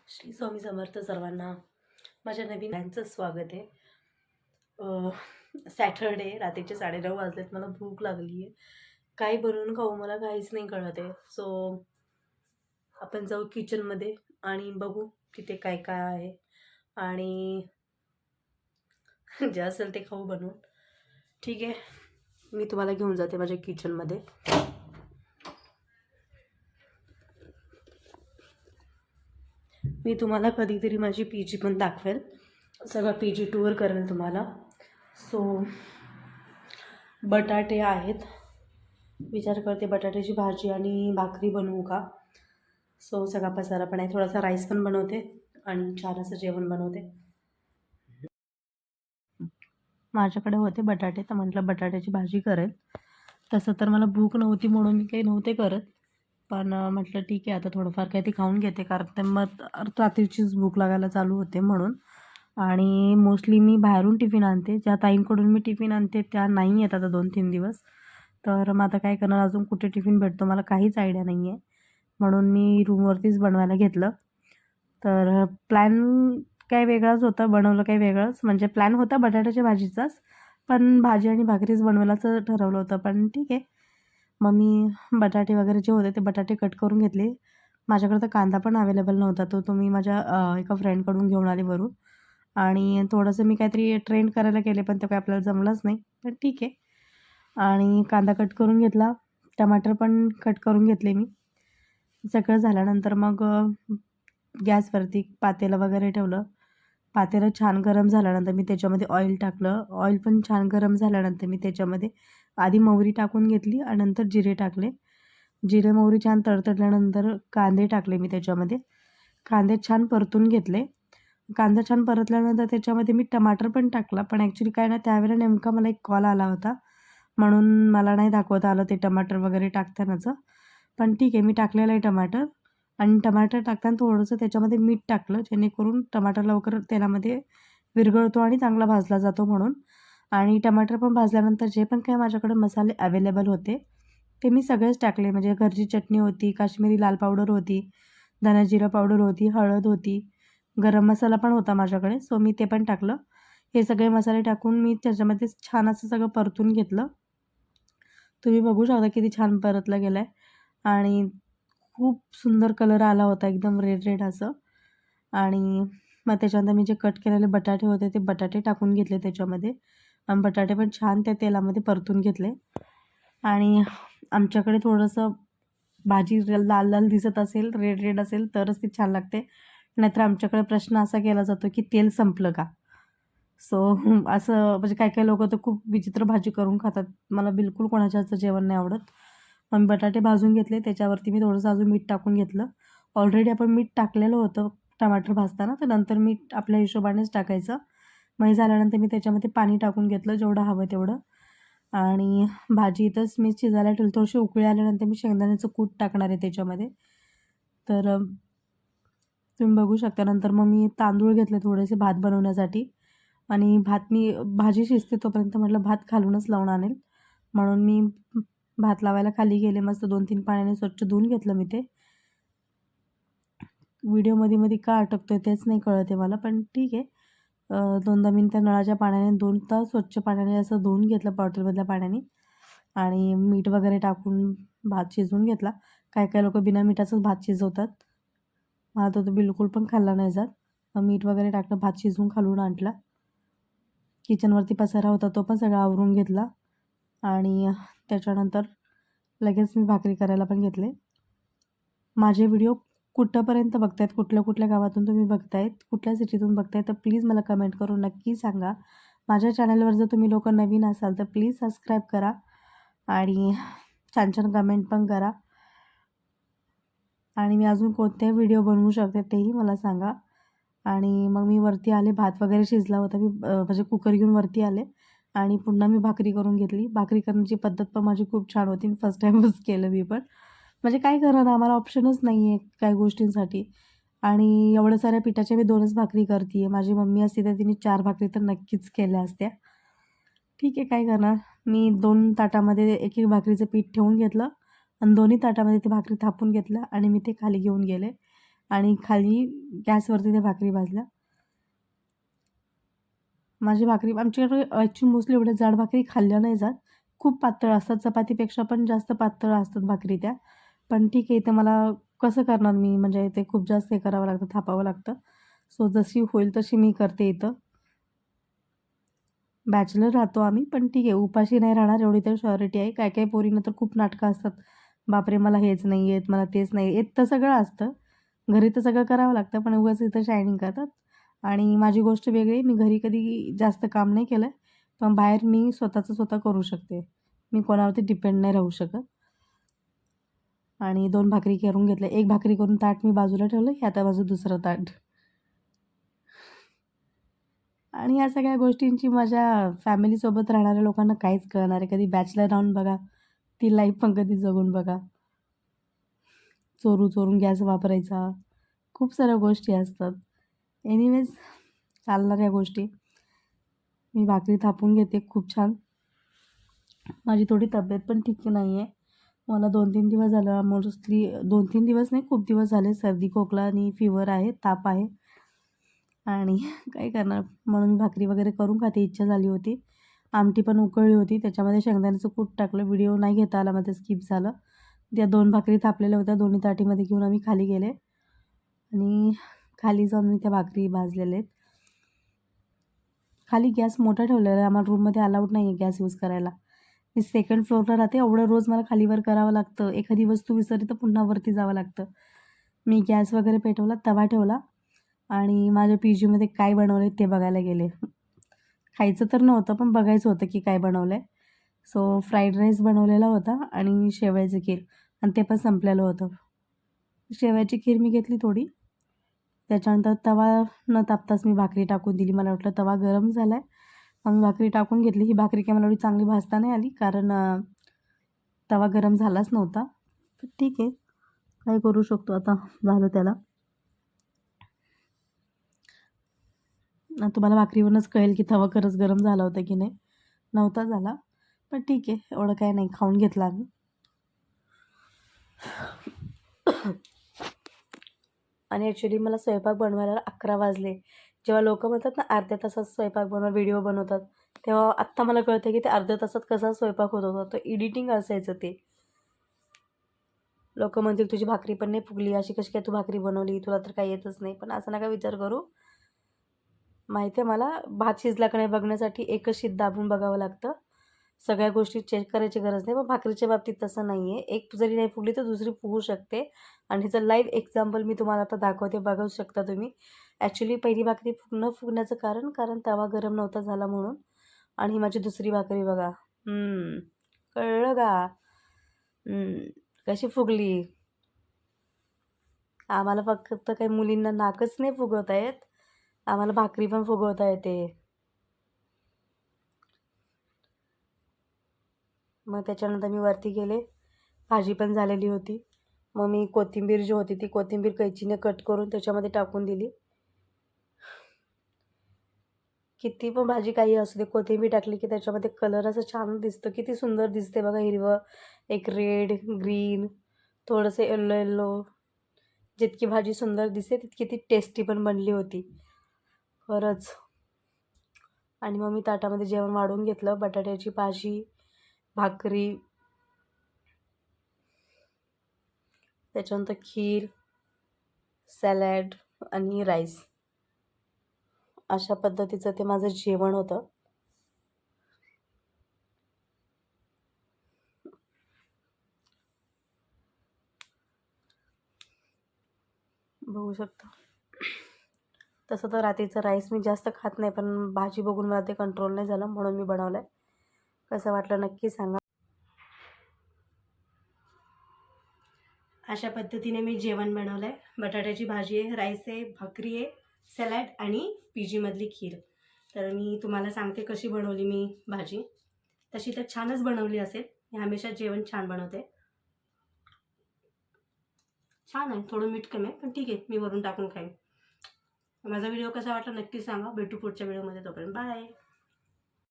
श्री स्वामी समर्थ सर्वांना. माझ्या नवीन व्हिडिओचं स्वागत आहे. सॅटरडे रात्रीचे 9:30 वाजलेत. मला भूक लागली आहे. काही बनवून खाऊ मला काहीच नाही कळत आहे. सो आपण जाऊ किचनमध्ये आणि बघू तिथे काय काय आहे आणि जे असेल ते खाऊ बनवून. ठीक आहे, मी तुम्हाला घेऊन जाते माझ्या किचनमध्ये. मी तुम्हाला कधीतरी माझी PG पण दाखवेल, सगळं PG टूर करेल तुम्हाला. सो बटाटे आहेत, विचार करते बटाट्याची भाजी आणि भाकरी बनवू का. सो सगळा पसारा पण आहे, थोडासा राईस पण बनवते आणि छान असं जेवण बनवते. माझ्याकडे होते बटाटे तर म्हटलं बटाट्याची भाजी करेल. तसं तर मला भूक नव्हती म्हणून मी काही नव्हते करत, पण म्हटलं ठीक आहे आता थोडंफार काही ते खाऊन घेते, कारण ते मग रात्रीचीच भूक लागायला चालू होते म्हणून. आणि मोस्टली मी बाहेरून टिफिन आणते, ज्या ताईंकडून मी टिफिन आणते त्या नाही येत आता 2-3 दिवस. तर मग आता काय करणार, अजून कुठे टिफिन भेटतो मला काहीच आयडिया नाही आहे, म्हणून मी रूमवरतीच बनवायला घेतलं. तर प्लॅन काही वेगळाच होता, बनवलं काही वेगळंच. म्हणजे प्लॅन होता बटाट्याच्या भाजीचाच, पण भाजी आणि भाकरीच बनवायलाच ठरवलं होतं. पण ठीक आहे, मग मी बटाटे वगैरे जे होते ते बटाटे कट करून घेतले. माझ्याकडे तर कांदा पण अवेलेबल नव्हता, तो मी माझ्या एका फ्रेंडकडून घेऊन आले वरून. आणि थोडंसं मी काहीतरी ट्रेंड करायला केले, पण ते काही आपल्याला जमलंच नाही, पण ठीक आहे. आणि कांदा कट करून घेतला, टमाटर पण कट करून घेतले मी. सगळं झाल्यानंतर मग गॅसवरती पातेलं वगैरे ठेवलं. पातेलं छान गरम झाल्यानंतर मी त्याच्यामध्ये ऑइल टाकलं. ऑइल पण छान गरम झाल्यानंतर मी त्याच्यामध्ये आधी मोहरी टाकून घेतली आणि नंतर जिरे टाकले. जिरे मोहरी छान तडतडल्यानंतर कांदे टाकले मी त्याच्यामध्ये. कांदे छान परतून घेतले. कांदा छान परतल्यानंतर त्याच्यामध्ये मी टमाटर पण टाकला, पण ॲक्च्युली काय ना त्यावेळेला नेमका मला एक कॉल आला होता, म्हणून मला नाही दाखवता आलं ते टमाटर वगैरे टाकतानाचं. पण ठीक आहे, मी टाकलेलं आहे टमाटर. आणि टमाटर टाकताना थोडंसं त्याच्यामध्ये मीठ टाकलं, जेणेकरून टमाटर लवकर तेलामध्ये विरघळतो आणि चांगला भाजला जातो म्हणून. आणि टमाटर पण भाजल्यानंतर जे पण काही माझ्याकडे मसाले अवेलेबल होते ते मी सगळेच टाकले. म्हणजे घरची चटणी होती, काश्मीरी लाल पावडर होती, धना जिरा पावडर होती, हळद होती, गरम मसाला पण होता माझ्याकडे, सो मी ते पण टाकलं. हे सगळे मसाले टाकून मी त्याच्यामध्ये छान असं सगळं परतून घेतलं. तुम्ही बघू शकता किती छान परतलं गेलं आहे आणि खूप सुंदर कलर आला होता, एकदम रेड रेड असं. आणि मग त्याच्यानंतर मी जे कट केलेले बटाटे होते ते बटाटे टाकून घेतले त्याच्यामध्ये, आणि बटाटे पण छान त्या तेलामध्ये परतून घेतले. आणि आमच्याकडे थोडंसं भाजी लाल लाल दिसत असेल, रेड रेड असेल तरच ती छान लागते, नाहीतर आमच्याकडे प्रश्न असा केला जातो की तेल संपलं का. सो असं म्हणजे काही काही लोकं तर खूप विचित्र भाजी करून खातात. मला बिलकुल कोणाच्या हातचं जेवण नाही आवडत. मग मी बटाटे भाजून घेतले, त्याच्यावरती मी थोडंसं अजून मीठ टाकून घेतलं. ऑलरेडी आपण मीठ टाकलेलं होतं टमाटर भाजताना, तर नंतर मीठ आपल्या हिशोबानेच टाकायचं. मग हे झाल्यानंतर मी त्याच्यामध्ये पाणी टाकून घेतलं जेवढं हवं तेवढं. आणि भाजी इथंच मी शिजायला ठेवली. थोडीशी उकळी आल्यानंतर मी शेंगदाण्याचं कूट टाकणार आहे त्याच्यामध्ये. तर तुम्ही बघू शकता. नंतर मग मी तांदूळ घेतले थोडेसे भात बनवण्यासाठी, आणि मी भाजी शिजते तोपर्यंत म्हटलं भात खालूनच लावून आणेल, म्हणून मी भात लावायला खाली गेले. मस्त 2-3 पाण्याने स्वच्छ धुवून घेतलं मी ते. व्हिडिओ मध्ये का अटकतोय तेच नाही कळत आहे मला, पण ठीक आहे. 2दा मी त्या नळाच्या पाण्याने 2दा स्वच्छ पाण्याने असं धुवून घेतलं बॉटलमधल्या पाण्याने, आणि मीठ वगैरे टाकून भात शिजवून घेतला. काही काही लोकं बिना मिठाचाच भात शिजवतात, मला तो बिलकुल पण खाल्ला नाही जात. मग मीठ वगैरे टाकलं, भात शिजवून खालून आणला. किचनवरती पसारा होता तो पण सगळा आवरून घेतला, आणि त्याच्यानंतर लगेच मी भाकरी करायला पण घेतले. माझे व्हिडिओ कुठंपर्यंत बघतायत, कुठल्या कुठल्या गावातून तुम्ही बघतायत, कुठल्या सिटीतून बघताय, तर प्लीज मला कमेंट करून नक्की सांगा. माझ्या चॅनलवर जर तुम्ही लोक नवीन असाल तर प्लीज सबस्क्राईब करा आणि छान छान कमेंट पण करा. आणि मी अजून कोणते व्हिडिओ बनवू शकते तेही मला सांगा. आणि मग मी वरती आले, भात वगैरे शिजला होता, मी म्हणजे कुकर घेऊन वरती आले आणि पुन्हा मी भाकरी करून घेतली. भाकरी करण्याची पद्धत पण माझी खूप छान होती, फर्स्ट टाईमच केलं मी पण. म्हणजे काय करणार, आम्हाला ऑप्शनच नाही आहे काही गोष्टींसाठी. आणि एवढ्या साऱ्या पिठाच्या मी 2च भाकरी करते आहे. माझी मम्मी असती तर तिने 4 भाकरी तर नक्कीच केल्या असत्या. ठीक आहे, काय करणार. मी 2 ताटामध्ये एक एक भाकरीचं पीठ ठेवून घेतलं आणि दोन्ही ताटामध्ये ती भाकरी थापून घेतलं आणि मी ते खाली घेऊन गेले. आणि खाली गॅसवरती त्या भाकरी भाजल्या. माझी भाकरी आमच्याकडे ॲक्च्युली मोस्टली एवढ्या जाड भाकरी खाल्ल्या नाही जात, खूप पातळ असतात, चपातीपेक्षा पण जास्त पातळ असतात भाकरी त्या. पण ठीक आहे, इथे मला कसं करणार मी, म्हणजे ते खूप जास्त हे करावं लागतं, थापावं लागतं. सो जशी होईल तशी मी करते इथं. बॅचलर राहतो आम्ही, पण ठीक आहे, उपाशी नाही राहणार एवढी तर श्युरिटी आहे. काही काही पोरींना तर खूप नाटकं असतात, बापरे मला हेच नाही येत, मला तेच नाही येत, तर सगळं असतं. घरी तर सगळं करावं लागतं, पण उगाच इथं शायनिंग करतात. आणि माझी गोष्ट वेगळी आहे, मी घरी कधी जास्त काम नाही केलं, पण बाहेर मी स्वतःचं स्वतः करू शकते. मी कोणावरती डिपेंड नाही राहू शकत. आणि 2 भाकरी करून घेतल्या. 1 भाकरी करून ताट मी बाजूला ठेवलं, की आता माझं दुसरं ताट. आणि या सगळ्या गोष्टींची मजा फॅमिलीसोबत राहणाऱ्या लोकांना काहीच कळणार आहे. कधी बॅचलर राहून बघा, ती लाईफ पण कधी जगून बघा. चोरून गॅस वापरायचा, खूप साऱ्या गोष्टी असतात. एनिवेज चालणार या गोष्टी. मी भाकरी थापून घेते खूप छान. माझी थोडी तब्येत पण ठीक नाही आहे. मला 2-3 दिवस झालं, मोस्टली 2-3 दिवस नाही, खूप दिवस झाले सर्दी, खोकला आणि फीवर आहे, ताप आहे. आणि काय करणार, म्हणून मी भाकरी वगैरे करून खाते, इच्छा झाली होती. आमटी पण उकळली होती, त्याच्यामध्ये शेंगदाण्याचं कूट टाकलं. व्हिडिओ नाही घेता आला, मग ते स्किप झालं. त्या 2 भाकरी थापलेल्या होत्या, दोन्ही ताटीमध्ये घेऊन आम्ही खाली गेले आणि खाली जाऊन मी त्या भाकरी भाजलेल्या आहेत. खाली गॅस मोठा ठेवलेला आहे, आम्हाला रूममध्ये अलाउड नाही आहे गॅस यूज करायला. मी सेकंड फ्लोअरला राहते, एवढं रोज मला खालीवर करावं लागतं. एखादी वस्तू विसरली तर पुन्हा वरती जावं लागतं. मी गॅस वगैरे पेटवला, तवा ठेवला आणि माझ्या पीजीमध्ये काय बनवले ते बघायला गेले. खायचं तर नव्हतं, पण बघायचं होतं की काय बनवलं आहे. सो फ्राईड राईस बनवलेला होता आणि शेवयाची खीर, आणि ते पण संपलेलं होतं. शेवयाची खीर मी घेतली थोडी. त्याच्यानंतर तवा न तापताच मी भाकरी टाकून दिली. मला वाटलं तवा गरम झाला आहे, मग मी भाकरी टाकून घेतली. ही भाकरी काय मला एवढी चांगली भाजता नाही आली, कारण तवा गरम झालाच नव्हता. तर ठीक आहे, काय करू शकतो आता, झालं त्याला. तुम्हाला भाकरीवरूनच कळेल की तवा खरंच गरम झाला होता की नाही. नव्हता झाला, पण ठीक आहे, एवढं काय नाही, खाऊन घेतला आम्ही. आणि ॲक्च्युली मला स्वयंपाक बनवायला 11 वाजले. जेव्हा लोकं म्हणतात ना अर्ध्या तासात स्वयंपाक बनवा, व्हिडिओ बनवतात, तेव्हा आत्ता मला कळतं की ते अर्ध्या तासात कसा स्वयंपाक होत होता. तो एडिटिंग असायचं ते. लोकं म्हणतील तुझी भाकरी पण नाही फुगली, अशी कशी काय तू भाकरी बनवली, तुला तर काही येतच नाही. पण असं नका विचार करू. माहिती आहे मला, भात शिजला का नाही बघण्यासाठी एकच शीत दाबून बघावं लागतं. सगळ्या गोष्टी चेक करायची गरज नाही. पण भाकरीच्या बाबतीत तसं नाही आहे. एक जरी नाही फुगली तर दुसरी फुगू शकते. आणि ह्याचं लाईव्ह एक्झाम्पल मी तुम्हाला आता दाखवते, बघू शकता तुम्ही. ॲक्च्युली पहिली भाकरी न फुगण्याचं कारण तवा गरम नव्हता झाला म्हणून. आणि ही माझी दुसरी भाकरी बघा. कळलं का? कशी फुगली. आम्हाला फक्त काही मुलींना नाकच नाही फुगवता येत, आम्हाला भाकरी पण फुगवता येते. मग त्याच्यानंतर मी वरती गेले, भाजी पण झालेली होती. मग मी कोथिंबीर जी होती ती कोथिंबीर कैचीने कट करून त्याच्यामध्ये टाकून दिली. किती पण भाजी काही असू दे, कोथिंबीर टाकली की त्याच्यामध्ये कलर असं छान दिसतं. किती सुंदर दिसते बघा, हिरवं, एक रेड, ग्रीन, थोडंसं येल्लो येल्लो. जितकी भाजी सुंदर दिसते तितकी ती टेस्टी पण बनली होती खरंच. आणि मग मी ताटामध्ये जेवण वाढून घेतलं. बटाट्याची भाजी, भाकरी, त्याच्यानंतर खीर, सॅलॅड आणि राईस. अशा पद्धतीचं ते माझं जेवण होतं. बघू शकता. तसं तर रात्रीचं राईस मी जास्त खात नाही, पण भाजी बघून मला ते कंट्रोल नाही झालं, म्हणून मी बनवलं आहे. कसं वाटलं नक्की सांगा. अशा पद्धतीने मी जेवण बनवलं आहे. बटाट्याची भाजी आहे, राईस आहे, भाकरी आहे, सॅलॅड आणि पीजीमधली खीर. तर मी तुम्हाला सांगते कशी बनवली मी भाजी. तशी तर छानच बनवली असेल, मी हमेशा जेवण छान बनवते. छान आहे, थोडं मीठ कमी आहे, पण ठीक आहे, मी वरून टाकून खाईन. माझा व्हिडिओ कसा वाटला नक्की सांगा. भेटू पुढच्या व्हिडिओमध्ये, तोपर्यंत बाय.